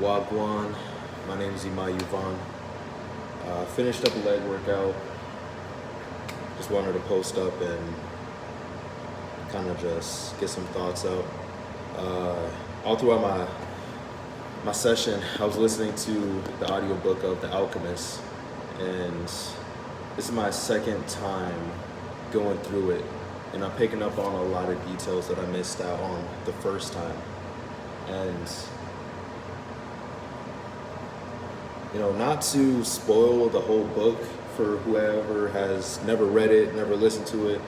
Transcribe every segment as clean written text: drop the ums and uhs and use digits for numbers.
Wagwan. My name is Ema Yuvan. Finished up a leg workout. Just wanted to post up and kind of just get some thoughts out. All throughout my session, I was listening to the audiobook of The Alchemist, and this is my second time going through it, and I'm picking up on a lot of details that I missed out on the first time. And not to spoil the whole book for whoever has never read it, never listened to it,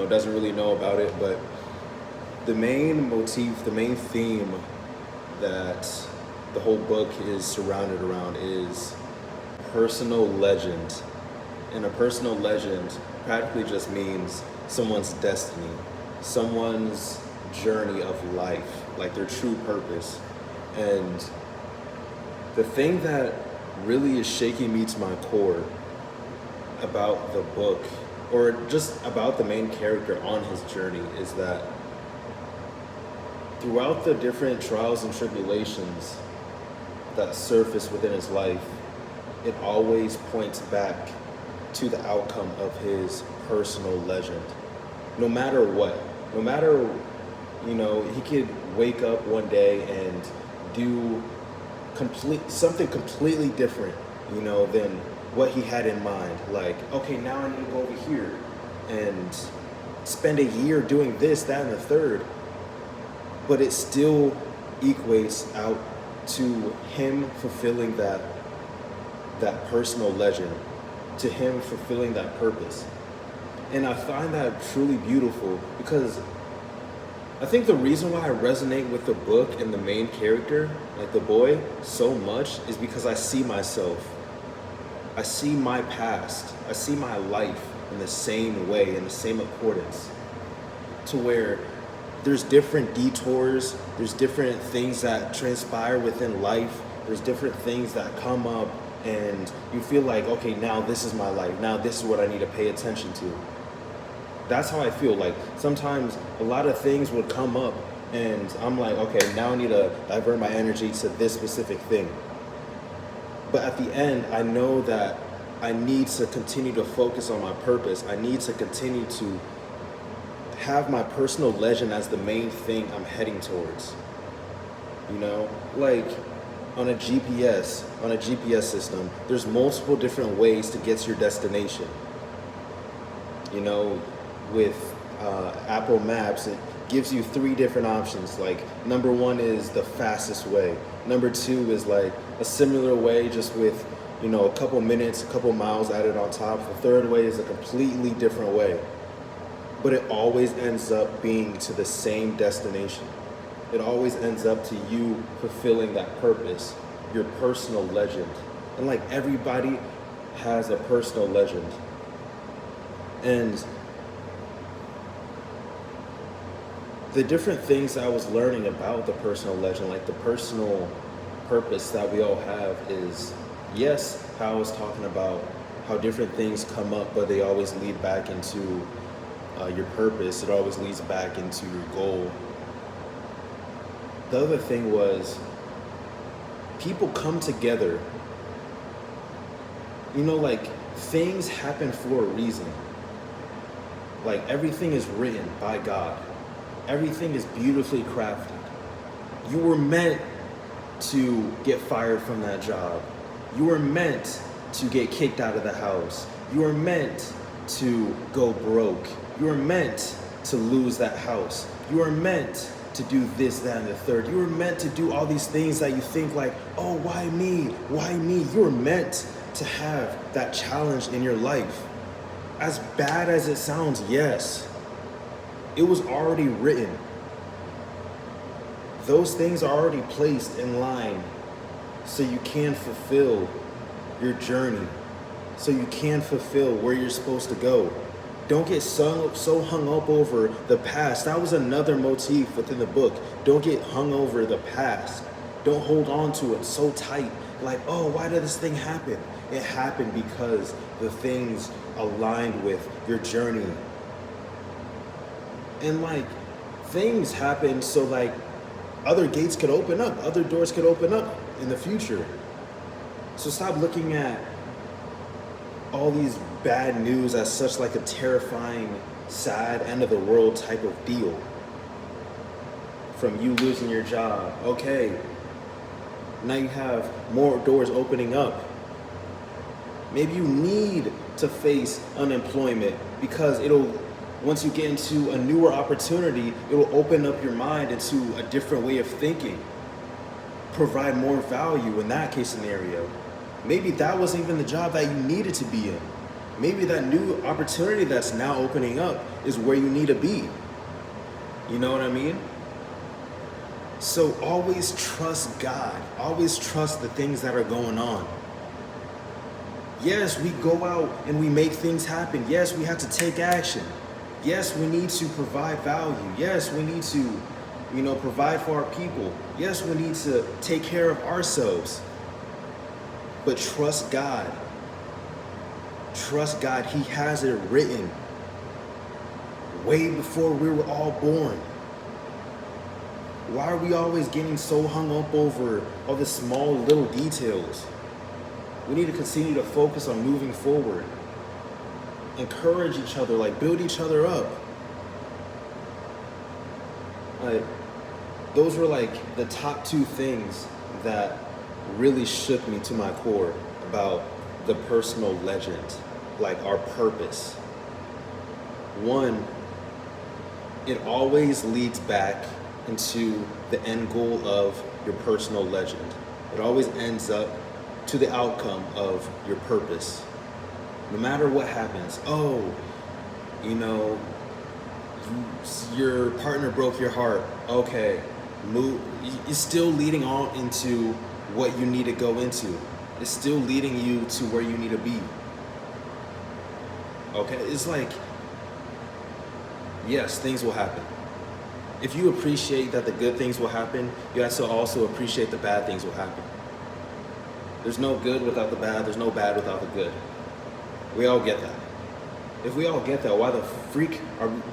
doesn't really know about it, but the main motif, the main theme that the whole book is surrounded around is personal legend. And a personal legend practically just means someone's destiny, someone's journey of life, like their true purpose. And the thing that really is shaking me to my core about the book, or just about the main character on his journey, is that throughout the different trials and tribulations that surface within his life, it always points back to the outcome of his personal legend. No matter what, he could wake up one day and do something completely different, than what he had in mind. Like, okay, now I need to go over here and spend a year doing this, that, and the third. But it still equates out to him fulfilling that personal legend, to him fulfilling that purpose. And I find that truly beautiful, because I think the reason why I resonate with the book and the main character, like the boy, so much is because I see myself. I see my past. I see my life in the same way, in the same accordance, to where there's different detours, there's different things that transpire within life, there's different things that come up, and you feel like, okay, now this is my life, now this is what I need to pay attention to. That's how I feel. Like, sometimes a lot of things would come up and I'm like, okay, now I need to divert my energy to this specific thing. But at the end, I know that I need to continue to focus on my purpose. I need to continue to have my personal legend as the main thing I'm heading towards. Like on a GPS system, there's multiple different ways to get to your destination. With Apple Maps, it gives you 3 different options. Like, number 1 is the fastest way. Number 2 is like a similar way, just with, a couple minutes, a couple miles added on top. The third way is a completely different way. But it always ends up being to the same destination. It always ends up to you fulfilling that purpose, your personal legend. And like, everybody has a personal legend. And the different things I was learning about the personal legend, like the personal purpose that we all have, is, yes, how I was talking about how different things come up, but they always lead back into your purpose. It always leads back into your goal. The other thing was, people come together. Like, things happen for a reason. Like, everything is written by God. Everything is beautifully crafted. You were meant to get fired from that job. You were meant to get kicked out of the house. You were meant to go broke. You were meant to lose that house. You were meant to do this, that, and the third. You were meant to do all these things that you think like, oh, why me? Why me? You were meant to have that challenge in your life. As bad as it sounds, yes. It was already written. Those things are already placed in line so you can fulfill your journey, so you can fulfill where you're supposed to go. Don't get so hung up over the past. That was another motif within the book. Don't get hung over the past. Don't hold on to it so tight. Like, oh, why did this thing happen? It happened because the things aligned with your journey. And like, things happen so like other gates could open up, other doors could open up in the future. So stop looking at all these bad news as such like a terrifying, sad, end of the world type of deal. From you losing your job, okay, now you have more doors opening up. Maybe you need to face unemployment because once you get into a newer opportunity, it will open up your mind into a different way of thinking, provide more value in that case scenario. Maybe that wasn't even the job that you needed to be in. Maybe that new opportunity that's now opening up is where you need to be. You know what I mean? So always trust God. Always trust the things that are going on. Yes, we go out and we make things happen. Yes, we have to take action. Yes, we need to provide value. Yes, we need to, provide for our people. Yes, we need to take care of ourselves. But trust God. Trust God. He has it written way before we were all born. Why are we always getting so hung up over all the small little details? We need to continue to focus on moving forward. Encourage each other, build each other up. Those were the top two things that really shook me to my core about the personal legend, our purpose. One, it always leads back into the end goal of your personal legend. It always ends up to the outcome of your purpose. No matter what happens, your partner broke your heart. Okay, move. It's still leading on into what you need to go into. It's still leading you to where you need to be. Okay, it's yes, things will happen. If you appreciate that the good things will happen, you have to also appreciate the bad things will happen. There's no good without the bad. There's no bad without the good. We all get that. If we all get that, why the freak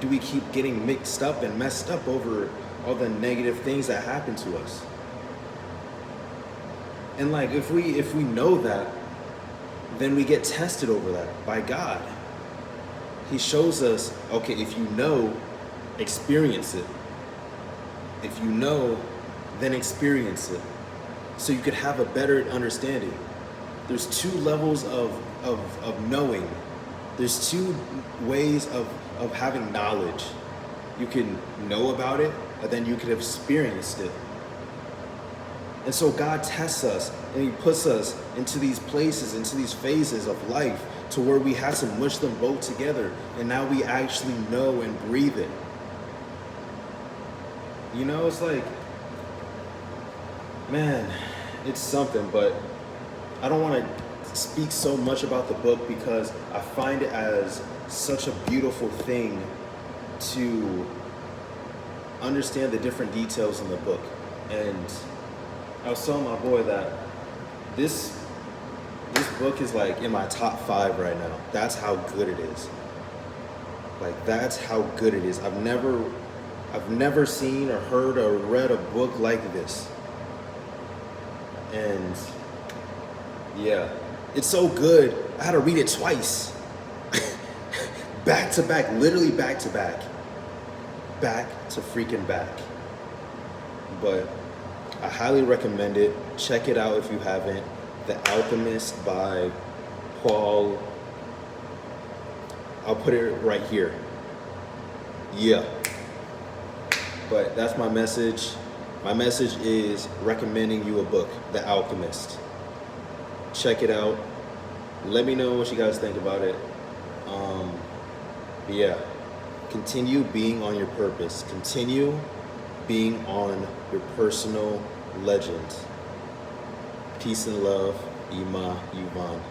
do we keep getting mixed up and messed up over all the negative things that happen to us? And if we know that, then we get tested over that by God. He shows us, okay, if you know, experience it. If you know, then experience it. So you could have a better understanding. There's two levels of knowing. There's two ways of having knowledge. You can know about it, and then you could have experienced it. And so God tests us, and He puts us into these places, into these phases of life, to where we have to mush them both together, and now we actually know and breathe it. It's man, it's something, but I don't want to speak so much about the book because I find it as such a beautiful thing to understand the different details in the book. And I was telling my boy that this book is in my top 5 right now. That's how good it is. That's how good it is. I've never seen or heard or read a book like this. And yeah, it's so good. I had to read it twice. Back to back, literally back to back. Back to freaking back. But I highly recommend it. Check it out if you haven't. The Alchemist by Paul. I'll put it right here. Yeah. But that's my message. My message is recommending you a book, The Alchemist. Check it out. Let me know what you guys think about it. Yeah. Continue being on your purpose. Continue being on your personal legend. Peace and love, Ema Yuvan.